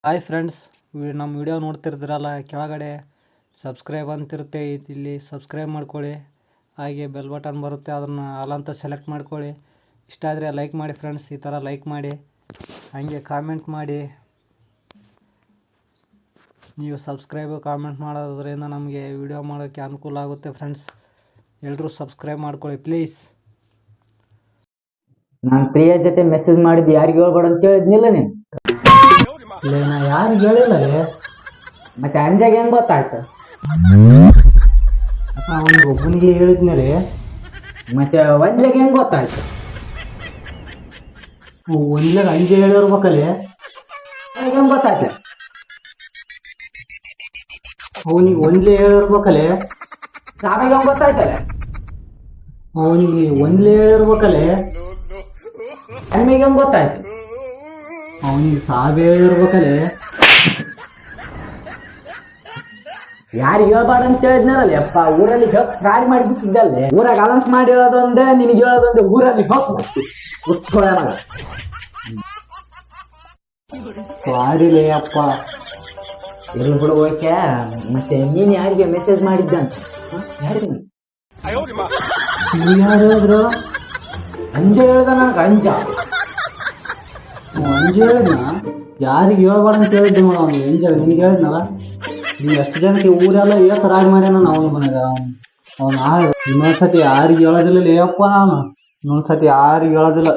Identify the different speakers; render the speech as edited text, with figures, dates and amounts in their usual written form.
Speaker 1: Hi friends, ನಮ್ಮ video ನೋಡ್ತಿರ್ತೀರಲ್ಲ, ಕೆಳಗಡೆ subscribe ಅಂತಿರುತ್ತೆ, ಇಲ್ಲಿ ಸಬ್ಸ್ಕ್ರೈಬ್ ಮಾಡ್ಕೊಳ್ಳಿ. ಹಾಗೆ ಬೆಲ್ ಬಟನ್ ಬರುತ್ತೆ, ಅದನ್ನು ಆಲ್ ಅಂತ ಸೆಲೆಕ್ಟ್ ಮಾಡ್ಕೊಳ್ಳಿ. ಇಷ್ಟ ಆದರೆ ಲೈಕ್ ಮಾಡಿ ಫ್ರೆಂಡ್ಸ್, ಈ ಥರ ಲೈಕ್ ಮಾಡಿ. ಹಾಗೆ ಕಾಮೆಂಟ್ ಮಾಡಿ. ನೀವು ಸಬ್ಸ್ಕ್ರೈಬ್ ಕಾಮೆಂಟ್ ಮಾಡೋದ್ರಿಂದ ನಮಗೆ ವಿಡಿಯೋ ಮಾಡೋಕ್ಕೆ ಅನುಕೂಲ ಆಗುತ್ತೆ ಫ್ರೆಂಡ್ಸ್. ಎಲ್ಲರೂ ಸಬ್ಸ್ಕ್ರೈಬ್ ಮಾಡ್ಕೊಳ್ಳಿ ಪ್ಲೀಸ್.
Speaker 2: ನಾನು ಪ್ರಿಯ ಜೊತೆ ಮೆಸೇಜ್ ಮಾಡಿದ್ದು ಯಾರಿಗೆ ಹೇಳ್ಬೇಡ ಅಂತ ಹೇಳಿದ್ನಿಲ್ಲ ನೀನು.
Speaker 1: ನಾ ಯಾರಿಗೆ ಹೇಳಿಲ್ಲ.
Speaker 2: ಮತ್ತೆ ಅಂಜಾಗ ಹೆಂಗ್ ಗೊತ್ತಾಯ್ತು?
Speaker 1: ಅವ್ನಿಗೆ ಒಬ್ಬನಿಗೆ ಹೇಳಿದ್ಮೇಲೆ
Speaker 2: ಮತ್ತೆ ಒಂದ್ಲೆಗೆ ಹೆಂಗ್ ಗೊತ್ತಾಯ್ತು?
Speaker 1: ಒಂದ್ಲಾಗ ಅಂಜೆ ಹೇಳಿರ್ಬೇಕಲ್ಲೇ.
Speaker 2: ಹೆಂಗ್ ಗೊತ್ತಾಯ್ತು?
Speaker 1: ಅವನಿಗೆ ಒಂದ್ಲೇ ಹೇಳಿರ್ಬೇಕಲ್ಲೇ.
Speaker 2: ಸಾವಿಗೆ ಹೆಂಗ್ ಗೊತ್ತಾಯ್ತಲ್ಲ?
Speaker 1: ಅವನಿಗೆ ಒಂದ್ಲೇ ಹೇಳಿರ್ಬೇಕಲ್ಲೇ.
Speaker 2: ಅಮ್ಮಿಗೆ ಹೆಂಗ್ ಗೊತ್ತಾಯ್ತು?
Speaker 1: ಅವನಿಗೆ ಸಾವೇ ಹೇಳಿರ್ಬೇಕಲ್ಲೇ.
Speaker 2: ಯಾರಿಗೆ ಹೇಳ್ಬಾರ್ದ ಅಂತ ಹೇಳಿದ್ನಲ್ಲ ಅಪ್ಪ. ಊರಲ್ಲಿ ಫ್ರಾಡ್ ಮಾಡಿಬಿಟ್ಟಿದ್ದಲ್ಲೇ. ಊರಾಗ ಅನೌನ್ಸ್ ಮಾಡಿ ಹೇಳೋದೊಂದೇ, ನಿನಗೆ ಹೇಳೋದೊಂದೇ. ಊರಲ್ಲಿ
Speaker 1: ಸಾರಿಲೇ ಅಪ್ಪ.
Speaker 2: ಎಲ್ಲಿ ಬಿಡು ಓಕೆ. ಮತ್ತೆ ನೀನ್ ಯಾರಿಗೆ ಮೆಸೇಜ್ ಮಾಡಿದ್ದೆ ಅಂತ ಯಾರು
Speaker 1: ಹೇಳಿದ್ರು?
Speaker 2: ಅಂಜ ಹೇಳ್ದ ನನಗೆ. ಅಂಜ
Speaker 1: ಹೇಳಿದ್ನ? ಯಾರಿಗೆ ಹೇಳ್ಬಾರ್ದು ಅಂತ ಹೇಳಿದ್ದೆ ನೋಡ. ಅವ್ನು ನಿನಗೆ ಹೇಳಿದ್ನಲ್ಲ. ನೀವು ಎಷ್ಟು ಜನಕ್ಕೆ ಊರೆಲ್ಲ ರಾಗಿ ಮಾಡ್ಯಾನ ನಾವು ಮನೆಗ. ಅವ್ನು ಇನ್ನೊಂದ್ಸತಿ ಯಾರಿಗೆ ಹೇಳೋದಿಲ್ಲ ಅಪ್ಪ. ನಾನು ಇನ್ನೊಂದ್ಸತಿ ಯಾರಿಗೆ ಹೇಳೋದಿಲ್ಲ.